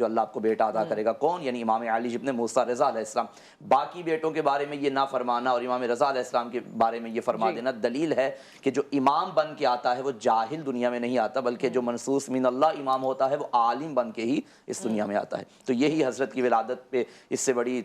جو اللہ آپ کو بیٹا عطا کرے گا. کون؟ یعنی امام علی ابن موسیٰ رضا علیہ السلام. باقی بیٹوں کے بارے میں یہ نہ فرمانا اور امام رضا علیہ السلام کے بارے میں یہ فرما دینا دلیل ہے کہ جو امام بن کے آتا ہے وہ جاہل دنیا میں نہیں آتا، بلکہ جو منصوص من اللہ امام ہوتا ہے وہ عالم بن کے ہی اس دنیا میں آتا ہے. تو یہی حضرت کی ولادت پہ اس سے بڑی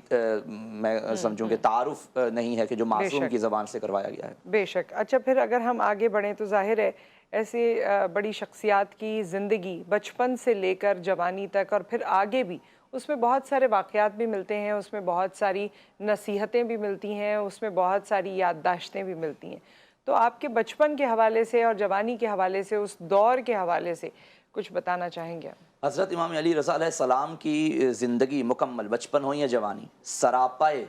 میں سمجھوں کہ تعارف نہیں ہے کہ جو معصوم کی زبان سے کروایا گیا ہے. بے شک. اچھا پھر اگر ہم آگے بڑھیں تو ظاہر ہے ایسے بڑی شخصیات کی زندگی بچپن سے لے کر جوانی تک اور پھر آگے بھی اس میں بہت سارے واقعات بھی ملتے ہیں، اس میں بہت ساری نصیحتیں بھی ملتی ہیں، اس میں بہت ساری یادداشتیں بھی ملتی ہیں. تو آپ کے بچپن کے حوالے سے اور جوانی کے حوالے سے، اس دور کے حوالے سے کچھ بتانا چاہیں گے؟ حضرت امام علی رضا علیہ السلام کی زندگی مکمل، بچپن ہو یا جوانی، سراپائے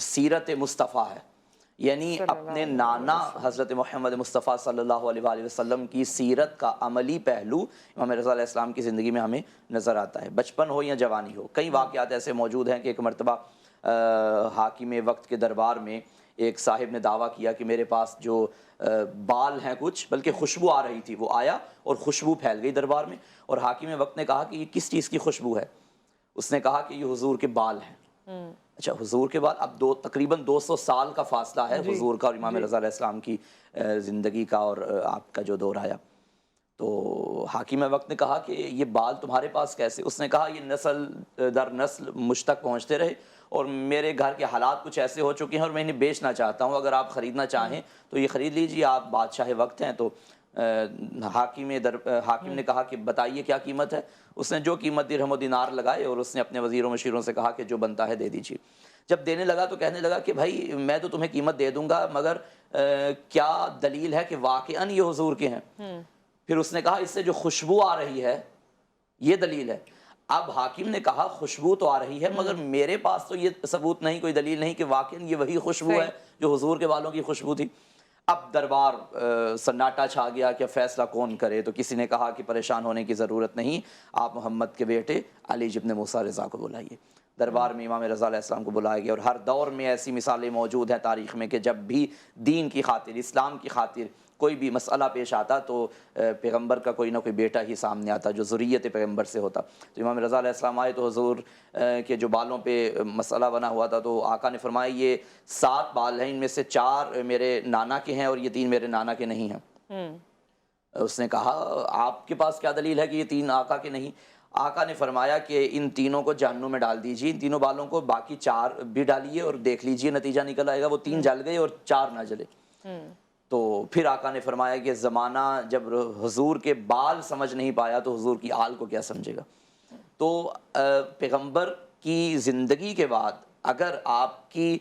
سیرت مصطفیٰ ہے. یعنی اپنے نانا حضرت محمد مصطفیٰ صلی اللہ علیہ وآلہ وسلم کی سیرت کا عملی پہلو امام رضا علیہ السلام کی زندگی میں ہمیں نظر آتا ہے، بچپن ہو یا جوانی ہو. کئی واقعات ایسے موجود ہیں کہ ایک مرتبہ حاکم وقت کے دربار میں ایک صاحب نے دعویٰ کیا کہ میرے پاس جو بال ہیں کچھ، بلکہ خوشبو آ رہی تھی، وہ آیا اور خوشبو پھیل گئی دربار میں. اور حاکم وقت نے کہا کہ یہ کس چیز کی خوشبو ہے؟ اس نے کہا کہ یہ حضور کے بال ہیں. اچھا، حضور کے بعد اب تقریباً 200 سال کا فاصلہ ہے حضور کا اور امام رضا علیہ السلام کی زندگی کا اور آپ کا جو دور آیا. تو حاکم وقت نے کہا کہ یہ بال تمہارے پاس کیسے؟ اس نے کہا یہ نسل در نسل مجھ تک پہنچتے رہے اور میرے گھر کے حالات کچھ ایسے ہو چکے ہیں اور میں انہیں بیچنا چاہتا ہوں، اگر آپ خریدنا چاہیں تو یہ خرید لیجیے، آپ بادشاہ وقت ہیں. تو حاکم نے کہا کہ بتائیے کیا قیمت ہے؟ اس نے جو قیمت درہم و دینار لگائے اور اس نے اپنے وزیروں مشیروں سے کہا کہ جو بنتا ہے دے دیجیے. جب دینے لگا تو کہنے لگا کہ بھائی میں تو تمہیں قیمت دے دوں گا، مگر کیا دلیل ہے کہ واقعاً یہ حضور کے ہیں؟ پھر اس نے کہا اس سے جو خوشبو آ رہی ہے یہ دلیل ہے. اب حاکم نے کہا خوشبو تو آ رہی ہے مگر میرے پاس تو یہ ثبوت نہیں، کوئی دلیل نہیں کہ واقعاً یہ وہی خوشبو ہے جو حضور کے بالوں کی خوشبو تھی. اب دربار سناٹا چھا گیا کہ فیصلہ کون کرے. تو کسی نے کہا کہ پریشان ہونے کی ضرورت نہیں، آپ محمد کے بیٹے علی ابن موسیٰ رضا کو بلائیے. دربار میں امام رضا علیہ السلام کو بلایا گیا. اور ہر دور میں ایسی مثالیں موجود ہیں تاریخ میں کہ جب بھی دین کی خاطر، اسلام کی خاطر کوئی بھی مسئلہ پیش آتا تو پیغمبر کا کوئی نہ کوئی بیٹا ہی سامنے آتا جو ذریت پیغمبر سے ہوتا. تو امام رضا علیہ السلام آئے تو حضور کے جو بالوں پہ مسئلہ بنا ہوا تھا تو آقا نے فرمایا یہ 7 بال ہیں، ان میں سے 4 میرے نانا کے ہیں اور یہ 3 میرے نانا کے نہیں ہیں. اس نے کہا آپ کے پاس کیا دلیل ہے کہ یہ 3 آقا کے نہیں؟ آقا نے فرمایا کہ ان تینوں کو جہنم میں ڈال دیجیے، ان تینوں بالوں کو، باقی 4 بھی ڈالیے اور دیکھ لیجیے نتیجہ نکل آئے گا. وہ 3 جل گئے اور 4 نہ جلے. تو پھر آقا نے فرمایا کہ زمانہ جب حضور کے بال سمجھ نہیں پایا تو حضور کی آل کو کیا سمجھے گا. تو پیغمبر کی زندگی کے بعد اگر آپ کی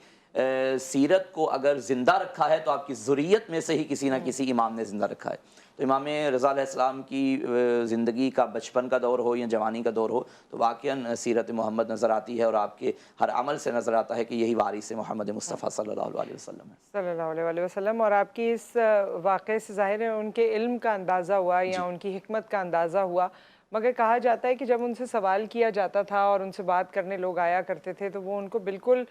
سیرت کو اگر زندہ رکھا ہے تو آپ کی ذریت میں سے ہی کسی نہ کسی امام نے زندہ رکھا ہے. تو امام رضا علیہ السلام کی زندگی کا بچپن کا دور ہو یا جوانی کا دور ہو تو واقعاً سیرت محمد نظر آتی ہے اور آپ کے ہر عمل سے نظر آتا ہے کہ یہی وارث محمد مصطفیٰ صلی اللہ علیہ وسلم ہے. صلی اللہ علیہ وآلہ وسلم. اور آپ کی اس واقعے سے ظاہر ہے ان کے علم کا اندازہ ہوا یا ان کی حکمت کا اندازہ ہوا. مگر کہا جاتا ہے کہ جب ان سے سوال کیا جاتا تھا اور ان سے بات کرنے لوگ آیا کرتے تھے تو وہ ان کو بالکل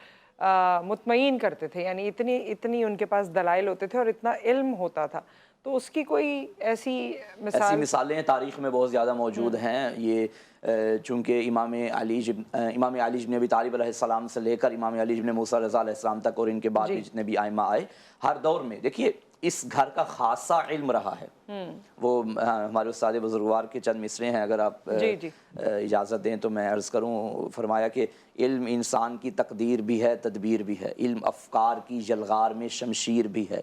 مطمئن کرتے تھے، یعنی اتنی ان کے پاس دلائل ہوتے تھے اور اتنا علم ہوتا تھا. تو اس کی کوئی ایسی مثالیں تاریخ میں بہت زیادہ موجود ہیں. یہ چونکہ امام علی ابن ابی طالب علیہ السلام سے لے کر امام علی ابن موسیٰ رضا علیہ السلام تک اور ان کے بعد بھی جتنے بھی ائمہ آئے ہر دور میں دیکھیے اس گھر کا خاصہ علم رہا ہے. وہ ہمارے استاد بزرگوار کے چند مصرے ہیں، اگر آپ اجازت دیں تو میں عرض کروں. فرمایا کہ علم انسان کی تقدیر بھی ہے، تدبیر بھی ہے. علم افکار کی یلغار میں شمشیر بھی ہے.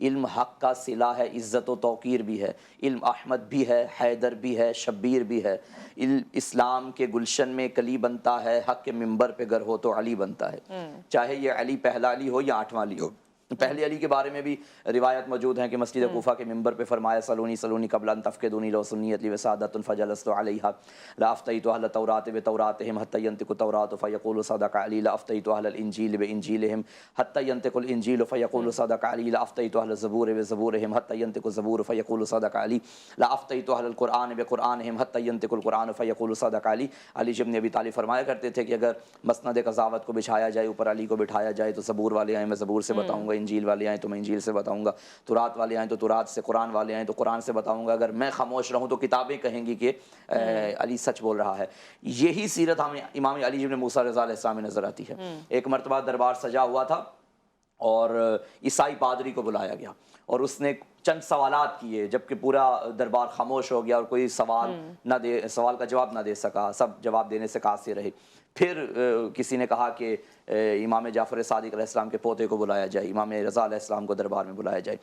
علم حق کا صلہ ہے، عزت و توقیر بھی ہے. علم احمد بھی ہے، حیدر بھی ہے، شبیر بھی ہے. علم اسلام کے گلشن میں کلی بنتا ہے، حق کے منبر پہ گر ہو تو علی بنتا ہے. چاہے یہ علی پہلا علی ہو یا 8واں علی ہو. پہلے علی کے بارے میں بھی روایت موجود ہیں کہ مسجد کوفہ کے منبر پہ فرمایا سلونی سلونی قبل ان تفقدونی لو سنیت لی وسادت فجلست علیہا لافتیت اہل التوراۃ بتوراتہم حتی ینطق التوراۃ فیقول صدق علی لافتیت اہل الانجیل بانجیلہم حتی ینطق الانجیل فیقول صدق علی لافتیت اہل الزبور بزبورہم حتی ینطق الزبور فیقول صدق علی لافتیت اہل القرآن بقرآنہم حتی ینطق القرآن فیقول صدق علی. علی ابن ابی طالب فرمایا کرتے تھے کہ اگر مسند قضاوت کو بچھایا جائے، اوپر علی کو بٹھایا جائے تو زبور والے ہیں، میں زبور سے بتاؤں گا، انجیل والے آئیں تو میں انجیل سے بتاؤں گا، تورات والے آئیں تو تورات سے، قرآن والے آئیں تو قرآن سے بتاؤں گا، اگر میں خاموش رہوں تو کتابیں کہیں گی کہ علی سچ بول رہا ہے۔ یہی سیرت ہمیں امام علی ابن موسیٰ رضا علیہ السلام میں نظر آتی ہے۔ ایک مرتبہ دربار سجا ہوا تھا اور عیسائی پادری کو بلایا گیا اور اس نے چند سوالات کیے، جبکہ پورا دربار خاموش ہو گیا اور کوئی سوال کا جواب نہ دے سکا، سب جواب دینے سے قاصر رہے۔ پھر کسی نے کہا کہ امام جعفر صادق علیہ السلام کے پوتے کو بلایا جائے، امام رضا علیہ السلام کو دربار میں بلایا جائے۔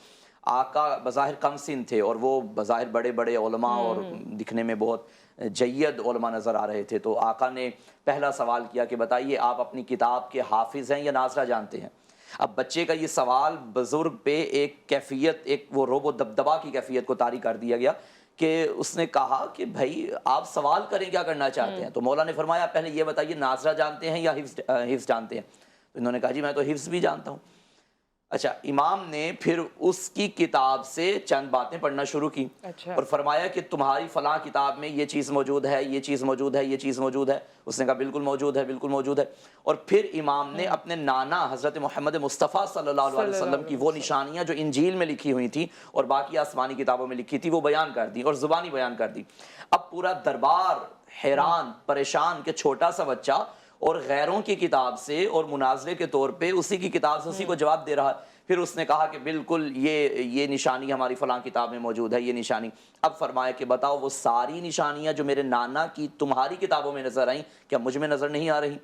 آقا بظاہر کم سن تھے اور وہ بظاہر بڑے بڑے علماء اور دکھنے میں بہت جید علماء نظر آ رہے تھے، تو آقا نے پہلا سوال کیا کہ بتائیے آپ اپنی کتاب کے حافظ ہیں یا ناظرہ جانتے ہیں؟ اب بچے کا یہ سوال بزرگ پہ ایک کیفیت، ایک وہ روب و دبدبا کی کیفیت کو طاری کر دیا گیا کہ اس نے کہا کہ بھائی آپ سوال کریں کیا کرنا چاہتے ہیں؟ تو مولا نے فرمایا پہلے یہ بتائیے ناظرہ جانتے ہیں یا حفظ جانتے ہیں؟ تو انہوں نے کہا جی میں تو حفظ بھی جانتا ہوں۔ اچھا، امام نے پھر اس کی کتاب سے چند باتیں پڑھنا شروع کی اور فرمایا کہ تمہاری فلاں کتاب میں یہ چیز موجود ہے، یہ چیز موجود ہے، یہ چیز موجود ہے۔ اس نے کہا بالکل موجود ہے، بالکل موجود ہے۔ اور پھر امام نے اپنے نانا حضرت محمد مصطفیٰ صلی اللہ علیہ وسلم کی وہ نشانیاں جو انجیل میں لکھی ہوئی تھیں اور باقی آسمانی کتابوں میں لکھی تھی وہ بیان کر دی اور زبانی بیان کر دی۔ اب پورا دربار حیران پریشان کہ چھوٹا سا بچہ اور غیروں کی کتاب سے اور مناظرے کے طور پہ اسی کی کتاب سے اسی کو جواب دے رہا ہے۔ پھر اس نے کہا کہ بالکل یہ نشانی ہماری فلاں کتاب میں موجود ہے، یہ نشانی۔ اب فرمایا کہ بتاؤ وہ ساری نشانیاں جو میرے نانا کی تمہاری کتابوں میں نظر آئیں کیا مجھ میں نظر نہیں آ رہی؟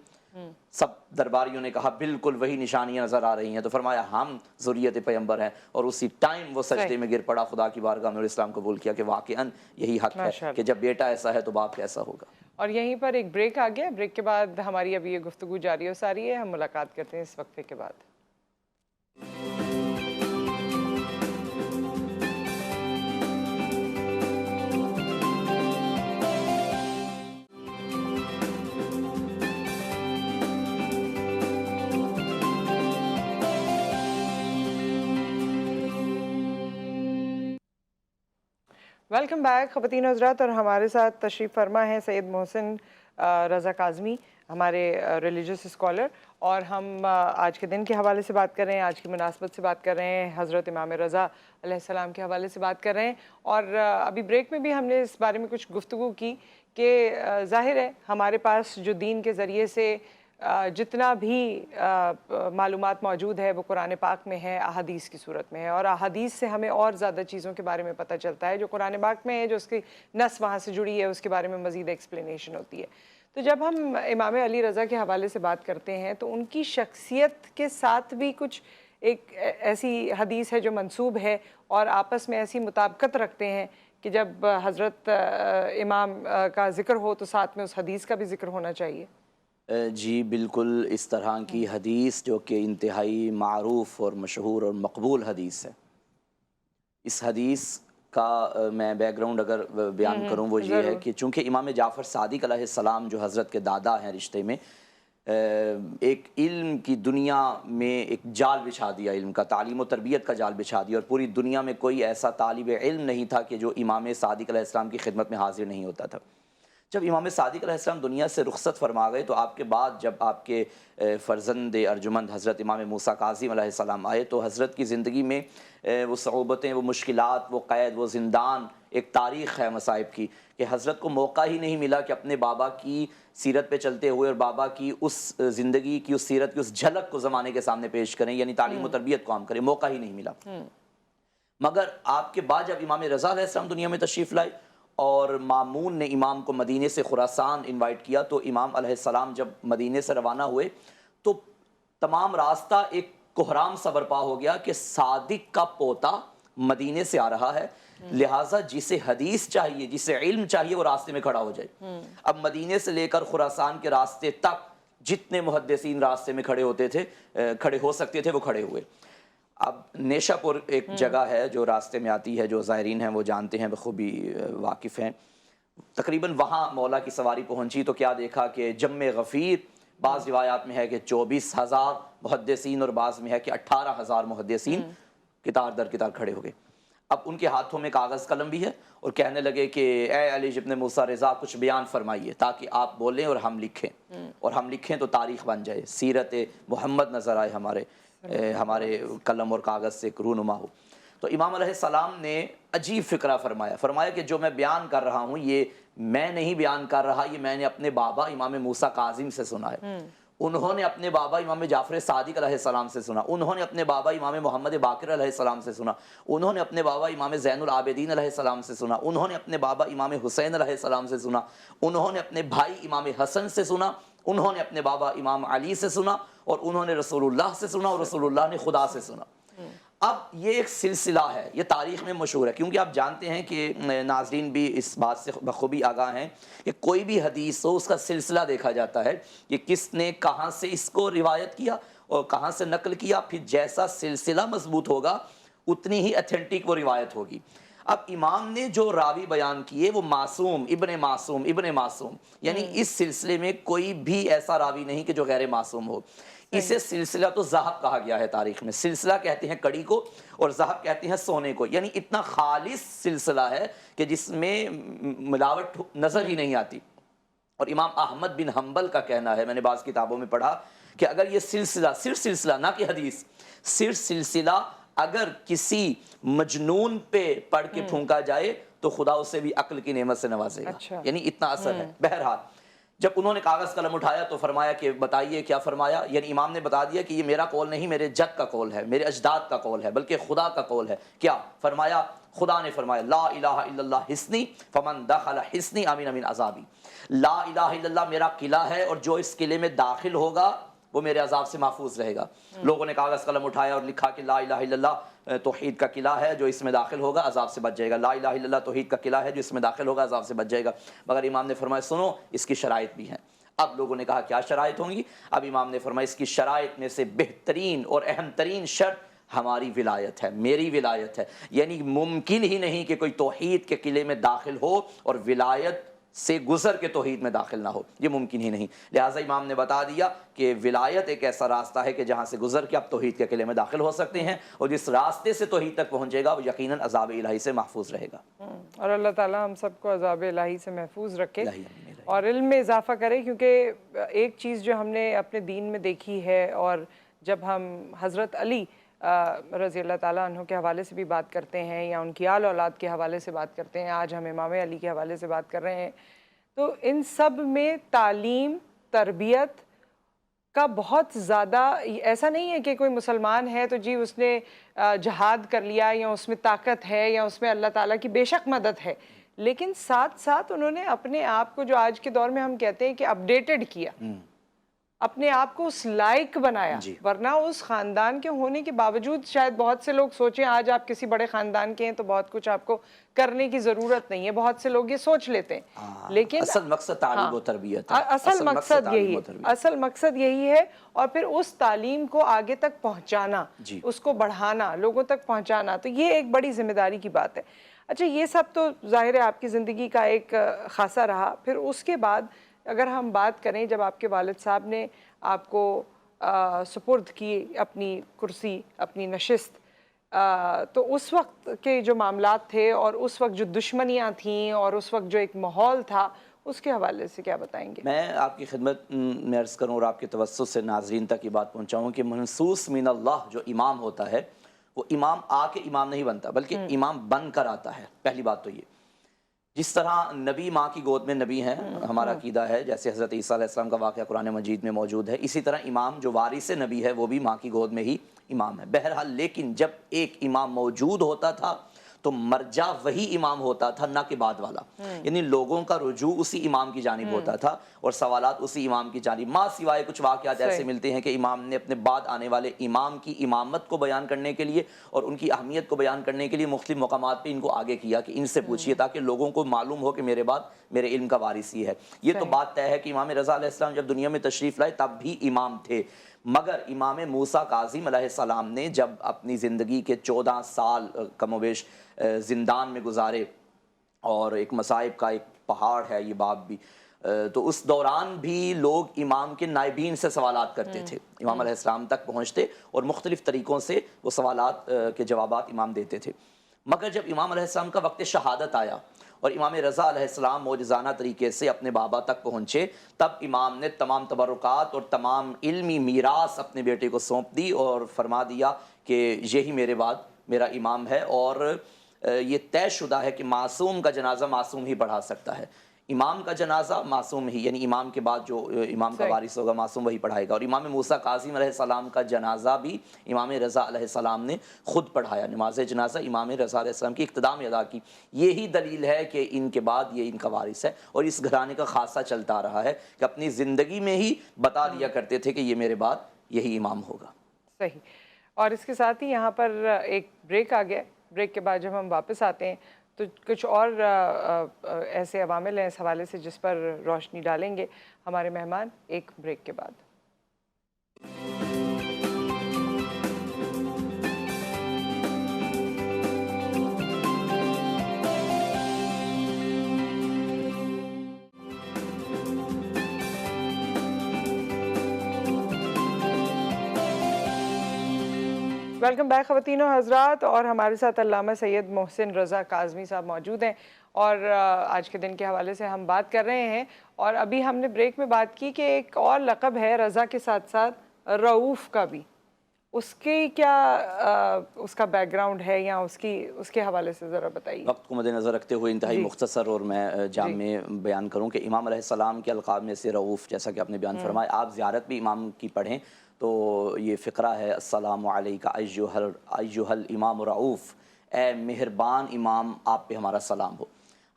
سب درباریوں نے کہا بالکل وہی نشانیاں نظر آ رہی ہیں۔ تو فرمایا ہم ذریت پیغمبر ہیں، اور اسی ٹائم وہ سجدے میں گر پڑا خدا کی بارگاہ میں اور اسلام قبول کیا کہ واقعاً یہی حق ہے کہ جب بیٹا ایسا ہے تو باپ کیسا ہوگا۔ اور یہیں پر ایک بریک آ گیا، بریک کے بعد ہماری ابھی یہ گفتگو جاری و ساری ہے، ہم ملاقات کرتے ہیں اس وقفے کے بعد۔ ویلکم بیک خواتین و حضرات، اور ہمارے ساتھ تشریف فرما ہے سید محسن رضا کاظمی، ہمارے ریلیجس اسکالر، اور ہم آج کے دن کے حوالے سے بات کر رہے ہیں، آج کی مناسبت سے بات کر رہے ہیں، حضرت امام رضا علیہ السلام کے حوالے سے بات کر رہے ہیں۔ اور ابھی بریک میں بھی ہم نے اس بارے میں کچھ گفتگو کی کہ ظاہر ہے ہمارے پاس جو دین کے ذریعے سے جتنا بھی معلومات موجود ہے وہ قرآن پاک میں ہے، احادیث کی صورت میں ہے، اور احادیث سے ہمیں اور زیادہ چیزوں کے بارے میں پتہ چلتا ہے جو قرآن پاک میں ہے، جو اس کی نص وہاں سے جڑی ہے اس کے بارے میں مزید ایکسپلینیشن ہوتی ہے۔ تو جب ہم امام علی رضا کے حوالے سے بات کرتے ہیں تو ان کی شخصیت کے ساتھ بھی کچھ ایک ایسی حدیث ہے جو منسوب ہے اور آپس میں ایسی مطابقت رکھتے ہیں کہ جب حضرت امام کا ذکر ہو تو ساتھ میں اس حدیث کا بھی ذکر ہونا چاہیے۔ جی بالکل، اس طرح کی حدیث جو کہ انتہائی معروف اور مشہور اور مقبول حدیث ہے، اس حدیث کا میں بیک گراؤنڈ اگر بیان کروں وہ یہ ہے کہ چونکہ امام جعفر صادق علیہ السلام جو حضرت کے دادا ہیں رشتے میں، ایک علم کی دنیا میں ایک جال بچھا دیا، علم کا، تعلیم و تربیت کا جال بچھا دیا، اور پوری دنیا میں کوئی ایسا طالب علم نہیں تھا کہ جو امام صادق علیہ السلام کی خدمت میں حاضر نہیں ہوتا تھا۔ جب امام صادق علیہ السلام دنیا سے رخصت فرما گئے تو آپ کے بعد جب آپ کے فرزند ارجمند حضرت امام موسیٰ کاظم علیہ السلام آئے تو حضرت کی زندگی میں وہ صعوبتیں، وہ مشکلات، وہ قید، وہ زندان، ایک تاریخ ہے مصائب کی کہ حضرت کو موقع ہی نہیں ملا کہ اپنے بابا کی سیرت پہ چلتے ہوئے اور بابا کی اس زندگی کی، اس سیرت کی اس جھلک کو زمانے کے سامنے پیش کریں، یعنی تعلیم و تربیت کو عام کریں، موقع ہی نہیں ملا۔ مگر آپ کے بعد جب امام رضا علیہ السلام دنیا میں تشریف لائے اور مامون نے امام کو مدینے سے خراسان انوائٹ کیا، تو امام علیہ السلام جب مدینے سے روانہ ہوئے تو تمام راستہ ایک کوہرام سا برپا ہو گیا کہ صادق کا پوتا مدینے سے آ رہا ہے، لہٰذا جسے حدیث چاہیے، جسے علم چاہیے وہ راستے میں کھڑا ہو جائے۔ اب مدینے سے لے کر خراسان کے راستے تک جتنے محدثین راستے میں کھڑے ہوتے تھے، کھڑے ہو سکتے تھے، وہ کھڑے ہوئے۔ اب نیشہ پور ایک جگہ ہے جو راستے میں آتی ہے، جو زائرین ہیں وہ جانتے ہیں، بخوبی واقف ہیں۔ تقریباً وہاں مولا کی سواری پہنچی تو کیا دیکھا کہ جم غفیر، بعض روایات میں ہے کہ 24,000 محدثین اور بعض میں ہے کہ 18,000 محدثین قطار در قطار کھڑے ہو گئے۔ اب ان کے ہاتھوں میں کاغذ قلم بھی ہے اور کہنے لگے کہ اے علی ابن موسیٰ رضا کچھ بیان فرمائیے تاکہ آپ بولیں اور ہم لکھیں، اور ہم لکھیں تو تاریخ بن جائے، سیرت محمد نظر آئے ہمارے ہمارے قلم اور کاغذ سے ایک رونما ہو۔ تو امام علیہ السلام نے عجیب فکرہ فرمایا کہ جو میں بیان کر رہا ہوں یہ میں نہیں بیان کر رہا، یہ میں نے اپنے بابا امام موسیٰ کاظم سے سنا ہے، انہوں نے اپنے بابا امام جعفر صادق علیہ السلام سے سنا، انہوں نے اپنے بابا امام محمد باقر علیہ السلام سے سنا، انہوں نے اپنے بابا امام زین العابدین علیہ السلام سے سنا، انہوں نے اپنے بابا امام حسین علیہ السلام سے سنا، انہوں نے اپنے بھائی امام حسن سے سنا، انہوں نے اپنے بابا امام علی سے سنا، اور انہوں نے رسول اللہ سے سنا، اور رسول اللہ نے خدا سے سنا۔ اب یہ ایک سلسلہ ہے، یہ تاریخ میں مشہور ہے، کیونکہ آپ جانتے ہیں کہ ناظرین بھی اس بات سے بخوبی آگاہ ہیں کہ کوئی بھی حدیث ہو اس کا سلسلہ دیکھا جاتا ہے کہ کس نے کہاں سے اس کو روایت کیا اور کہاں سے نقل کیا، پھر جیسا سلسلہ مضبوط ہوگا اتنی ہی ایتھنٹک وہ روایت ہوگی۔ اب امام نے جو راوی بیان کیے وہ معصوم ابن معصوم، یعنی اس سلسلے میں کوئی بھی ایسا راوی نہیں کہ جو غیر معصوم ہو۔ اسے سلسلہ تو ذہب کہا گیا ہے تاریخ میں، سلسلہ کہتے ہیں کڑی کو اور ذہب کہتے ہیں سونے کو، یعنی اتنا خالص سلسلہ ہے کہ جس میں ملاوٹ نظر ہی نہیں آتی۔ اور امام احمد بن حنبل کا کہنا ہے، میں نے بعض کتابوں میں پڑھا کہ اگر یہ سلسلہ، صرف سلسلہ نہ کہ حدیث، صرف سلسلہ اگر کسی مجنون پہ پڑھ کے پھونکا جائے تو خدا اسے بھی عقل کی نعمت سے نوازے گا، یعنی اتنا اثر ہے۔ بہرحال جب انہوں نے کاغذ قلم اٹھایا تو فرمایا کہ بتائیے کیا فرمایا، یعنی امام نے بتا دیا کہ یہ میرا قول نہیں، میرے جد کا قول ہے، میرے اجداد کا قول ہے، بلکہ خدا کا قول ہے۔ کیا فرمایا؟ خدا نے فرمایا لا الہ الا اللہ حصنی فمن دخل حصنی امن من عذابی، لا الہ الا اللہ میرا قلعہ ہے اور جو اس قلعے میں داخل ہوگا وہ میرے عذاب سے محفوظ رہے گا۔ لوگوں نے کاغذ قلم اٹھایا اور لکھا کہ لا الہ الا اللہ توحید کا قلعہ ہے، جو اس میں داخل ہوگا عذاب سے بچ جائے گا، لا الہ الا اللہ توحید کا قلعہ ہے، جو اس میں داخل ہوگا عذاب سے بچ جائے گا۔ مگر امام نے فرمایا سنو اس کی شرائط بھی ہیں۔ اب لوگوں نے کہا کیا شرائط ہوں گی؟ اب امام نے فرمایا اس کی شرائط میں سے بہترین اور اہم ترین شرط ہماری ولایت ہے، میری ولایت ہے، یعنی ممکن ہی نہیں کہ کوئی توحید کے قلعے میں داخل ہو اور ولایت سے گزر کے توحید میں داخل نہ ہو، یہ ممکن ہی نہیں۔ لہٰذا امام نے بتا دیا کہ ولایت ایک ایسا راستہ ہے کہ جہاں سے گزر کے آپ توحید کے قلعے میں داخل ہو سکتے ہیں، اور جس راستے سے توحید تک پہنچے گا وہ یقیناً عذاب الہی سے محفوظ رہے گا۔ اور اللہ تعالیٰ ہم سب کو عذاب الہی سے محفوظ رکھے اور علم میں اضافہ کرے، کیونکہ ایک چیز جو ہم نے اپنے دین میں دیکھی ہے، اور جب ہم حضرت علی رضی اللہ تعالیٰ عنہ کے حوالے سے بھی بات کرتے ہیں یا ان کی آل اولاد کے حوالے سے بات کرتے ہیں، آج ہم امام علی کے حوالے سے بات کر رہے ہیں، تو ان سب میں تعلیم، تربیت کا بہت زیادہ، ایسا نہیں ہے کہ کوئی مسلمان ہے تو جی اس نے جہاد کر لیا یا اس میں طاقت ہے یا اس میں اللہ تعالیٰ کی بے شک مدد ہے، لیکن ساتھ ساتھ انہوں نے اپنے آپ کو، جو آج کے دور میں ہم کہتے ہیں کہ اپڈیٹڈ کیا، اپنے آپ کو اس لائق بنایا۔ ورنہ اس خاندان کے ہونے کے باوجود شاید بہت سے لوگ سوچیں آج آپ کسی بڑے خاندان کے ہیں تو بہت کچھ آپ کو کرنے کی ضرورت نہیں ہے، بہت سے لوگ یہ سوچ لیتے ہیں، لیکن اصل مقصد تعلیم و تربیت ہے، اصل مقصد یہی ہے، اصل مقصد یہی ہے، اور پھر اس تعلیم کو آگے تک پہنچانا، اس کو بڑھانا، لوگوں تک پہنچانا، تو یہ ایک بڑی ذمہ داری کی بات ہے۔ اچھا یہ سب تو ظاہر ہے آپ کی زندگی کا ایک خاصہ رہا، پھر اس کے بعد اگر ہم بات کریں جب آپ کے والد صاحب نے آپ کو سپرد کی اپنی کرسی، اپنی نشست، تو اس وقت کے جو معاملات تھے اور اس وقت جو دشمنیاں تھیں اور اس وقت جو ایک ماحول تھا، اس کے حوالے سے کیا بتائیں گے؟ میں آپ کی خدمت میں عرض کروں اور آپ کے توسط سے ناظرین تک یہ بات پہنچاؤں کہ منصوص من اللہ جو امام ہوتا ہے وہ امام آ کے امام نہیں بنتا، بلکہ امام بن کر آتا ہے۔ پہلی بات تو یہ، جس طرح نبی ماں کی گود میں نبی ہیں، ہمارا عقیدہ ہے، جیسے حضرت عیسیٰ علیہ السلام کا واقعہ قرآن مجید میں موجود ہے، اسی طرح امام جو وارث نبی ہے وہ بھی ماں کی گود میں ہی امام ہے۔ بہرحال لیکن جب ایک امام موجود ہوتا تھا تو مرجع وہی امام ہوتا تھا، نہ کہ بعد والا، یعنی لوگوں کا رجوع اسی امام کی جانب ہوتا تھا اور سوالات اسی امام کی جانب، ماں سوائے کچھ واقعات ایسے ملتے ہیں کہ امام نے اپنے بعد آنے والے امام کی امامت کو بیان کرنے کے لیے اور ان کی اہمیت کو بیان کرنے کے لیے مختلف مقامات پہ ان کو آگے کیا کہ ان سے پوچھئے تاکہ لوگوں کو معلوم ہو کہ میرے بعد میرے علم کا وارث ہی ہے۔ یہ تو بات طے ہے کہ امام رضا علیہ السلام جب دنیا میں تشریف لائے تب بھی امام تھے، مگر امام موسیٰ کاظم علیہ السلام نے جب اپنی زندگی کے 14 سال کم و بیش زندان میں گزارے، اور ایک مصائب کا ایک پہاڑ ہے یہ باب بھی، تو اس دوران بھی لوگ امام کے نائبین سے سوالات کرتے تھے، امام علیہ السلام تک پہنچتے اور مختلف طریقوں سے وہ سوالات کے جوابات امام دیتے تھے۔ مگر جب امام علیہ السلام کا وقت شہادت آیا اور امام رضا علیہ السلام معجزانہ طریقے سے اپنے بابا تک پہنچے، تب امام نے تمام تبرکات اور تمام علمی میراث اپنے بیٹے کو سونپ دی اور فرما دیا کہ یہی میرے بعد میرا امام ہے، اور یہ طے شدہ ہے کہ معصوم کا جنازہ معصوم ہی پڑھا سکتا ہے، امام کا جنازہ معصوم ہی، یعنی امام کے بعد جو امام کا وارث ہوگا معصوم وہی پڑھائے گا، اور امام موسیٰ کاظم علیہ السلام کا جنازہ بھی امام رضا علیہ السلام نے خود پڑھایا، نماز جنازہ امام رضا علیہ السلام کی اقتداء میں ادا کی۔ یہی دلیل ہے کہ ان کے بعد یہ ان کا وارث ہے، اور اس گھرانے کا خاصہ چلتا رہا ہے کہ اپنی زندگی میں ہی بتا دیا کرتے تھے کہ یہ میرے بعد یہی امام ہوگا۔ صحیح، اور اس کے ساتھ ہی یہاں پر ایک بریک آ گیا، بریک کے بعد جب ہم واپس آتے ہیں تو کچھ اور ایسے عوامل ہیں اس حوالے سے جس پر روشنی ڈالیں گے ہمارے مہمان ایک بریک کے بعد۔ ویلکم بیک خواتین و حضرات، اور ہمارے ساتھ علامہ سید محسن رضا کاظمی صاحب موجود ہیں، اور آج کے دن کے حوالے سے ہم بات کر رہے ہیں، اور ابھی ہم نے بریک میں بات کی کہ ایک اور لقب ہے رضا کے ساتھ ساتھ رؤوف کا بھی، اس کی کیا اس کا بیک گراؤنڈ ہے یا اس کے حوالے سے ذرا بتائیے۔ وقت کو مد نظر رکھتے ہوئے انتہائی مختصر اور میں جامع بیان کروں کہ امام علیہ السلام کے القاب میں سے رؤوف، جیسا کہ آپ نے بیان فرمایا، آپ زیارت بھی امام کی پڑھیں تو یہ فقرہ ہے: السلام علیکہ ایہا الامام رؤوف، اے مہربان امام آپ پہ ہمارا سلام ہو۔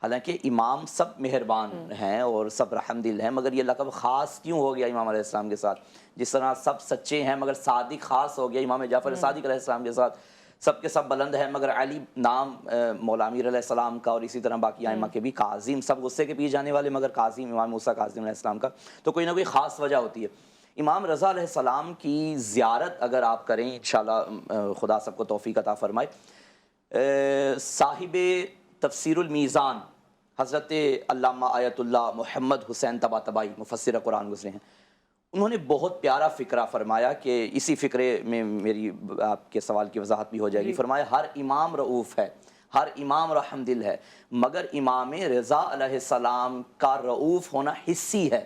حالانکہ امام سب مہربان ہیں اور سب رحم دل ہیں، مگر یہ لقب خاص کیوں ہو گیا امام علیہ السلام کے ساتھ؟ جس طرح سب سچے ہیں مگر صادق خاص ہو گیا امام جعفر صادق علیہ السلام کے ساتھ، سب کے سب بلند ہیں مگر علی نام مولا امیر علیہ السلام کا، اور اسی طرح باقی ائمہ کے بھی، کاظم سب غصے کے پیے جانے والے مگر کاظم امام موسیٰ کاظم علیہ السلام کا، تو کوئی نہ کوئی خاص وجہ ہوتی ہے۔ امام رضا علیہ السلام کی زیارت اگر آپ کریں انشاءاللہ خدا سب کو توفیق عطا فرمائے، صاحب تفسیر المیزان حضرت علامہ آیت اللہ محمد حسین طباطبائی مفسر قرآن گزرے ہیں، انہوں نے بہت پیارا فقرہ فرمایا کہ اسی فقرے میں میری آپ کے سوال کی وضاحت بھی ہو جائے گی۔ فرمایا ہر امام رؤوف ہے، ہر امام رحم دل ہے، مگر امام رضا علیہ السلام کا رؤوف ہونا حصی ہے،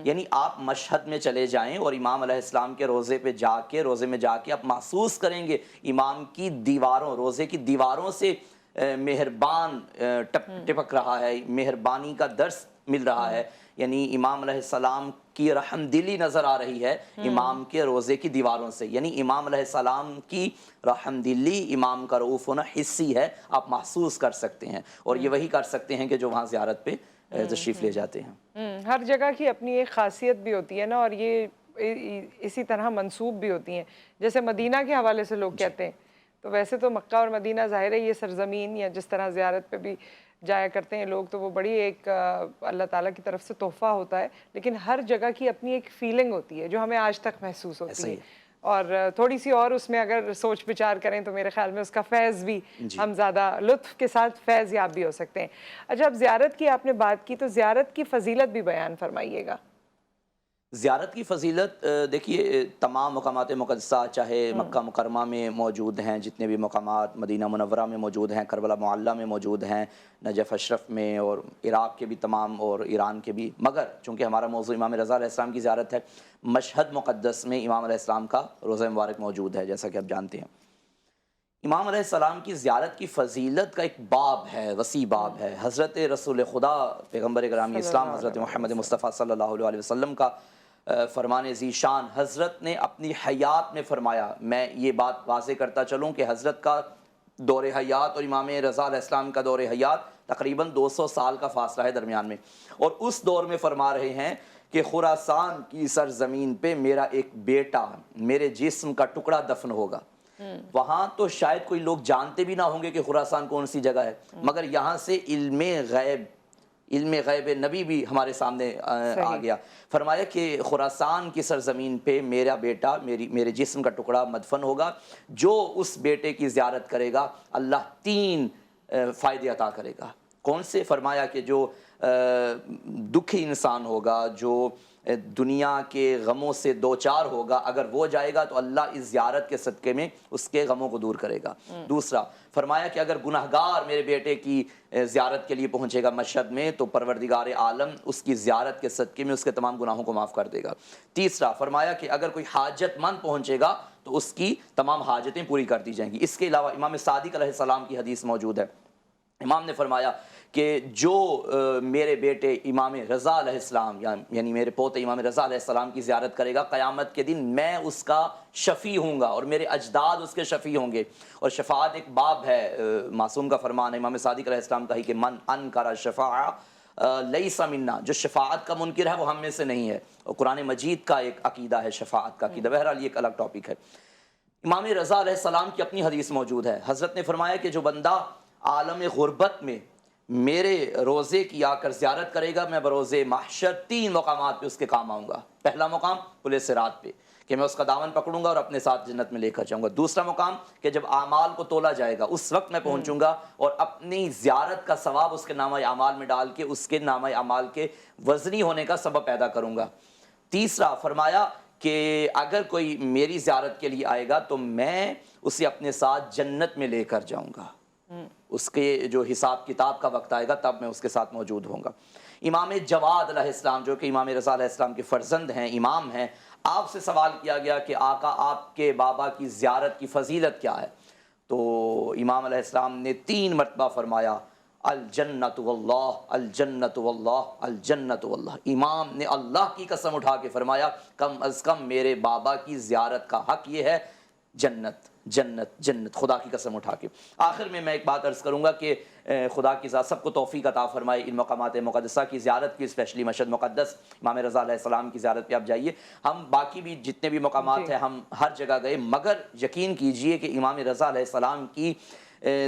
یعنی آپ مشہد میں چلے جائیں اور امام علیہ السلام کے روزے میں جا کے آپ محسوس کریں گے امام کی دیواروں، روزے کی دیواروں سے مہربان ٹپک رہا ہے، مہربانی کا درس مل رہا ہے، یعنی امام علیہ السلام کی رحم دلی نظر آ رہی ہے امام کے روزے کی دیواروں سے، یعنی امام علیہ السلام کی رحم دلی، امام کا رؤوف ہونا حصی ہے، آپ محسوس کر سکتے ہیں، اور یہ وہی کر سکتے ہیں کہ جو وہاں زیارت پہ تشریف لے جاتے ہیں۔ ہر جگہ کی اپنی ایک خاصیت بھی ہوتی ہے نا، اور یہ اسی طرح منسوب بھی ہوتی ہیں، جیسے مدینہ کے حوالے سے لوگ کہتے ہیں، تو ویسے تو مکہ اور مدینہ ظاہر ہے یہ سرزمین، یا جس طرح زیارت پہ بھی جایا کرتے ہیں لوگ تو وہ بڑی ایک اللہ تعالیٰ کی طرف سے تحفہ ہوتا ہے، لیکن ہر جگہ کی اپنی ایک فیلنگ ہوتی ہے جو ہمیں آج تک محسوس ہوتی ہے، اور تھوڑی سی اور اس میں اگر سوچ بچار کریں تو میرے خیال میں اس کا فیض بھی ہم زیادہ لطف کے ساتھ فیض یاب بھی ہو سکتے ہیں۔ اچھا، اب زیارت کی آپ نے بات کی تو زیارت کی فضیلت بھی بیان فرمائیے گا۔ زیارت کی فضیلت دیکھیے، تمام مقامات مقدسہ چاہے مکہ مکرمہ میں موجود ہیں، جتنے بھی مقامات مدینہ منورہ میں موجود ہیں، کربلا معلیٰ میں موجود ہیں، نجف اشرف میں، اور عراق کے بھی تمام اور ایران کے بھی، مگر چونکہ ہمارا موضوع امام رضا علیہ السلام کی زیارت ہے، مشہد مقدس میں امام علیہ السلام کا روضہ مبارک موجود ہے، جیسا کہ آپ جانتے ہیں۔ امام علیہ السلام کی زیارت کی فضیلت کا ایک باب ہے، وسیع باب ہے۔ حضرت رسول خدا پیغمبر گرامی اسلام حضرت محمد مصطفیٰ صلی اللہ علیہ وسلم کا فرمان ذیشان حضرت نے اپنی حیات میں فرمایا، میں یہ بات واضح کرتا چلوں کہ حضرت کا دور حیات اور امام رضا علیہ السلام کا دور حیات تقریباً 200 سال کا فاصلہ ہے درمیان میں، اور اس دور میں فرما رہے ہیں کہ خراسان کی سرزمین پہ میرا ایک بیٹا، میرے جسم کا ٹکڑا دفن ہوگا۔ وہاں تو شاید کوئی لوگ جانتے بھی نہ ہوں گے کہ خراسان کون سی جگہ ہے، مگر یہاں سے علم غیب نبی بھی ہمارے سامنے آ گیا۔ فرمایا کہ خراسان کی سرزمین پہ میرا بیٹا، میرے جسم کا ٹکڑا مدفن ہوگا، جو اس بیٹے کی زیارت کرے گا اللہ 3 فائدے عطا کرے گا۔ کون سے؟ فرمایا کہ جو دکھی انسان ہوگا، جو دنیا کے غموں سے دوچار ہوگا، اگر وہ جائے گا تو اللہ اس زیارت کے صدقے میں اس کے غموں کو دور کرے گا۔ دوسرا فرمایا کہ اگر گناہگار میرے بیٹے کی زیارت کے لیے پہنچے گا مشہد میں تو پروردگار عالم اس کی زیارت کے صدقے میں اس کے تمام گناہوں کو معاف کر دے گا۔ تیسرا فرمایا کہ اگر کوئی حاجت مند پہنچے گا تو اس کی تمام حاجتیں پوری کر دی جائیں گی۔ اس کے علاوہ امام صادق علیہ السلام کی حدیث موجود ہے، امام نے فرمایا کہ جو میرے بیٹے امام رضا علیہ السلام یعنی میرے پوتے امام رضا علیہ السلام کی زیارت کرے گا، قیامت کے دن میں اس کا شفیع ہوں گا اور میرے اجداد اس کے شفیع ہوں گے۔ اور شفاعت ایک باب ہے، معصوم کا فرمان ہے امام صادق علیہ السلام کا ہی کہ من انکر الشفاعہ لیس منا، جو شفاعت کا منکر ہے وہ ہم میں سے نہیں ہے۔ اور قرآن مجید کا ایک عقیدہ ہے شفاعت کا عقیدہ، بہرحال یہ ایک الگ ٹاپک ہے۔ امام رضا علیہ السلام کی اپنی حدیث موجود ہے، حضرت نے فرمایا کہ جو بندہ عالم غربت میں میرے روزے کی آ کر زیارت کرے گا، میں بروز محشر 3 مقامات پہ اس کے کام آؤں گا۔ پہلا مقام پل صراط پہ کہ میں اس کا دامن پکڑوں گا اور اپنے ساتھ جنت میں لے کر جاؤں گا۔ دوسرا مقام کہ جب اعمال کو تولا جائے گا اس وقت میں پہنچوں گا اور اپنی زیارت کا ثواب اس کے نامہ اعمال میں ڈال کے اس کے نامہ اعمال کے وزنی ہونے کا سبب پیدا کروں گا۔ تیسرا فرمایا کہ اگر کوئی میری زیارت کے لیے آئے گا تو میں اسے اپنے ساتھ جنت میں لے کر جاؤں گا، اس کے جو حساب کتاب کا وقت آئے گا تب میں اس کے ساتھ موجود ہوں گا۔ امام جواد علیہ السلام جو کہ امام رضا علیہ السلام کے فرزند ہیں، امام ہیں، آپ سے سوال کیا گیا کہ آقا آپ کے بابا کی زیارت کی فضیلت کیا ہے؟ تو امام علیہ السلام نے 3 مرتبہ فرمایا الجنت واللہ الجنت واللہ الجنت واللہ۔ امام نے اللہ کی قسم اٹھا کے فرمایا کم از کم میرے بابا کی زیارت کا حق یہ ہے، جنت جنت جنت، خدا کی قسم اٹھا کے۔ آخر میں ایک بات عرض کروں گا کہ خدا کی ذات سب کو توفیق عطا فرمائے ان مقامات مقدسہ کی زیارت کی، اسپیشلی مشہد مقدس امام رضا علیہ السلام کی زیارت پہ آپ جائیے۔ ہم باقی بھی جتنے بھی مقامات ہیں ہم ہر جگہ گئے، مگر یقین کیجئے کہ امام رضا علیہ السلام کی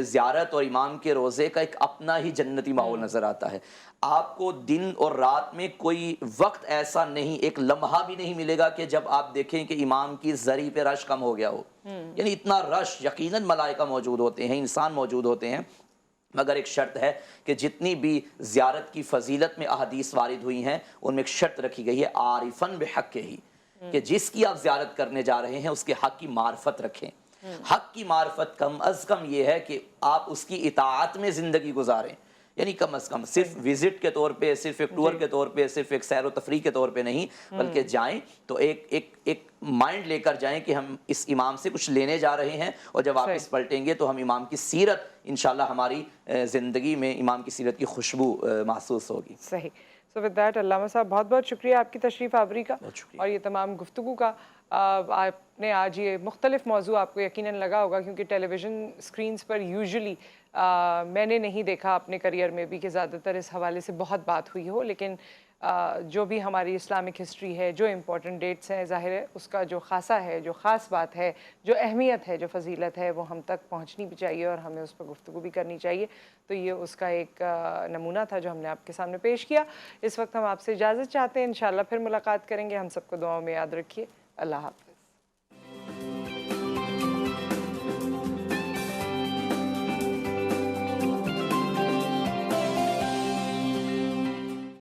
زیارت اور امام کے روزے کا ایک اپنا ہی جنتی ماحول نظر آتا ہے۔ آپ کو دن اور رات میں کوئی وقت ایسا نہیں، ایک لمحہ بھی نہیں ملے گا کہ جب آپ دیکھیں کہ امام کی زری پہ رش کم ہو گیا ہو۔ یعنی اتنا رش، یقیناً ملائکہ موجود ہوتے ہیں، انسان موجود ہوتے ہیں، مگر ایک شرط ہے کہ جتنی بھی زیارت کی فضیلت میں احادیث وارد ہوئی ہیں ان میں ایک شرط رکھی گئی ہے عارفاً بحق ہی، کہ جس کی آپ زیارت کرنے جا رہے ہیں اس کے حق کی معرفت رکھیں۔ حق کی معرفت کم از کم یہ ہے کہ آپ اس کی اطاعت میں زندگی گزاریں، یعنی کم از کم صرف وزٹ کے طور پہ، صرف ایک ٹور کے طور پہ، صرف ایک سیر و تفریح کے طور پہ نہیں، بلکہ جائیں تو ایک مائنڈ لے کر جائیں کہ ہم اس امام سے کچھ لینے جا رہے ہیں، اور جب واپس پلٹیں گے تو ہم امام کی سیرت انشاءاللہ ہماری زندگی میں امام کی سیرت کی خوشبو محسوس ہوگی۔ صحیح۔ سو ود دیٹ علامہ صاحب بہت بہت شکریہ آپ کی تشریف آوری کا اور یہ تمام گفتگو کا۔ آپ نے آج یہ مختلف موضوع آپ کو یقیناً لگا ہوگا کیونکہ ٹیلی ویژن اسکرینز پر یوزلی میں نے نہیں دیکھا اپنے کریئر میں بھی کہ زیادہ تر اس حوالے سے بہت بات ہوئی ہو، لیکن جو بھی ہماری اسلامک ہسٹری ہے، جو امپورٹنٹ ڈیٹس ہیں، ظاہر ہے اس کا جو خاصہ ہے، جو خاص بات ہے، جو اہمیت ہے، جو فضیلت ہے، وہ ہم تک پہنچنی بھی چاہیے اور ہمیں اس پر گفتگو بھی کرنی چاہیے۔ تو یہ اس کا ایک نمونہ تھا جو ہم نے آپ کے سامنے پیش کیا۔ اس وقت ہم آپ سے اجازت چاہتے ہیں، انشاءاللہ پھر ملاقات کریں گے۔ ہم سب کو دعاؤں میں یاد رکھیے۔ اللہ حافظ۔